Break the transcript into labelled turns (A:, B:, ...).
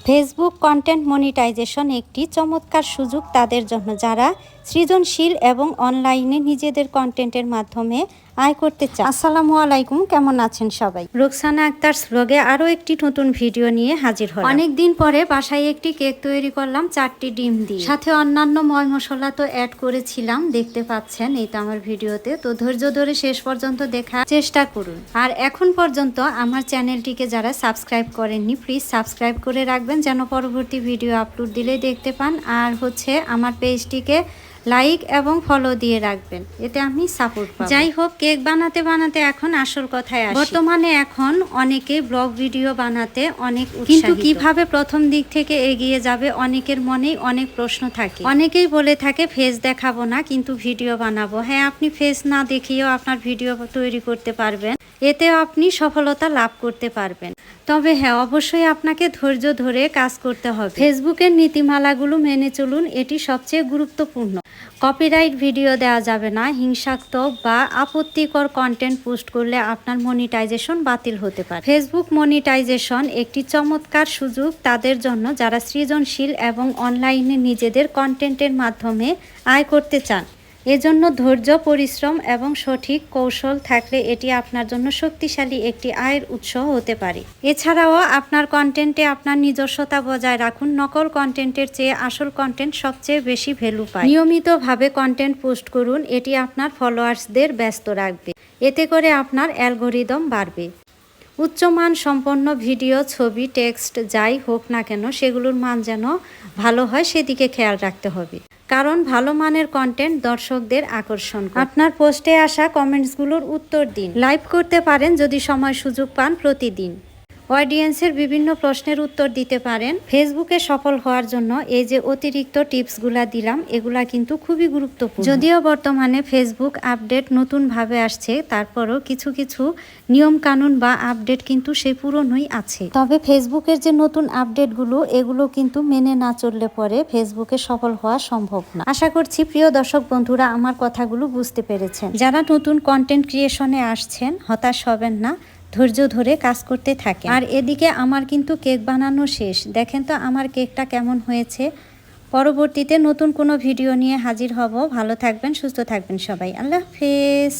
A: Facebook content monetization একটি চমৎকার সুযোগ তাদের জন্য যারা সৃজনশীল এবং অনলাইনে নিজেদের কন্টেন্টের মাধ্যমে আয় করতে চান। আসসালামু আলাইকুম, কেমন আছেন সবাই? রোকসানা আক্তার ব্লগে আরও একটি নতুন ভিডিও নিয়ে হাজির হলাম। অনেকদিন পরে বাসায় একটি কেক তৈরি করলাম 4টি ডিম দিয়ে, সাথে অন্যান্য ময় মশলা তো অ্যাড করেছিলাম, দেখতে পাচ্ছেন এই তো আমার ভিডিওতে। তো ধৈর্য ধরে শেষ পর্যন্ত দেখার চেষ্টা করুন। আর এখন পর্যন্ত আমার চ্যানেলটিকে যারা সাবস্ক্রাইব করেননি, প্লিজ সাবস্ক্রাইব করে রাখবেন যেন পরবর্তী ভিডিও আপলোড দিলেই দেখতে পান। আর আমার পেজটিকে লাইক এবং ফলো দিয়ে রাখবেন, এতে আমি সাপোর্ট পাবো। যাই হোক, কেক বানাতে বানাতে এখন আসল কথায় আসি। বর্তমানে এখন অনেকে ব্লগ ভিডিও বানাতে অনেক উৎসাহিত, কিন্তু কিভাবে প্রথম দিক থেকে এগিয়ে যাবে অনেকের মনেই অনেক প্রশ্ন থাকে। অনেকেই বলে থাকে ফেস দেখাবো না কিন্তু ভিডিও বানাবো। হ্যাঁ, আপনি ফেস না দেখিয়েও আপনার ভিডিও তৈরি করতে পারবেন, এতেও আপনি সফলতা লাভ করতে পারবেন। তবে হ্যাঁ, অবশ্যই আপনাকে ধৈর্য ধরে কাজ করতে হবে। ফেসবুকের নীতিমালাগুলো মেনে চলুন, এটি সবচেয়ে গুরুত্বপূর্ণ। কপিরাইট ভিডিও দেওয়া যাবে না, হিংসাত্মক বা আপত্তিকর কন্টেন্ট পোস্ট করলে আপনার মনিটাইজেশন বাতিল হতে পারে। ফেসবুক মনিটাইজেশন একটি চমৎকার সুযোগ তাদের জন্য যারা সৃজনশীল এবং অনলাইনে নিজেদের কন্টেন্টের মাধ্যমে আয় করতে চান। এজন্য ধৈর্য, পরিশ্রম এবং সঠিক কৌশল থাকলে এটি আপনার জন্য শক্তিশালী একটি আয়ের উৎস হতে পারে। এছাড়াও আপনার কন্টেন্টে আপনার নিজস্বতা বজায় রাখুন। নকল কন্টেন্টের চেয়ে আসল কন্টেন্ট সবচেয়ে বেশি ভ্যালু পায়। নিয়মিতভাবে কন্টেন্ট পোস্ট করুন, এটি আপনার ফলোয়ার্সদের ব্যস্ত রাখবে, এতে করে আপনার অ্যালগোরিদম বাড়বে। উচ্চমান সম্পন্ন ভিডিও, ছবি, টেক্সট যাই হোক না কেন, সেগুলোর মান যেন ভালো হয় সেদিকে খেয়াল রাখতে হবে, কারণ ভালো মানের কন্টেন্ট দর্শকদের আকর্ষণ করে। আপনার পোস্টে আসা কমেন্টসগুলোর উত্তর দিন, লাইভ করতে পারেন যদি সময় সুযোগ পান প্রতিদিন। অডিয়েন্সের বিভিন্ন প্রশ্নের উত্তর দিতে পারেন। ফেসবুকে সফল হওয়ার জন্য এই যে অতিরিক্ত টিপসগুলা দিলাম, এগুলা কিন্তু খুবই গুরুত্বপূর্ণ। যদিও বর্তমানে ফেসবুক আপডেট নতুনভাবে আসছে, তারপরও কিছু কিছু নিয়ম কানুন বা আপডেট কিন্তু সেই পুরনোই আছে। তবে ফেসবুকের যে নতুন আপডেটগুলো, এগুলো কিন্তু মেনে না চললে পরে ফেসবুকে সফল হওয়া সম্ভব না। আশা করছি প্রিয় দর্শক বন্ধুরা আমার কথাগুলো বুঝতে পেরেছেন। যারা নতুন কন্টেন্ট ক্রিয়েশনে আসছেন, হতাশ হবেন না, ধৈর্য ধরে কাজ করতে থাকেন। আর এদিকে আমার কিন্তু কেক বানানো শেষ। দেখেন তো আমার কেকটা কেমন হয়েছে। পরবর্তীতে নতুন কোনো ভিডিও নিয়ে হাজির হব। ভালো থাকবেন, সুস্থ থাকবেন সবাই। আল্লাহ হাফেজ।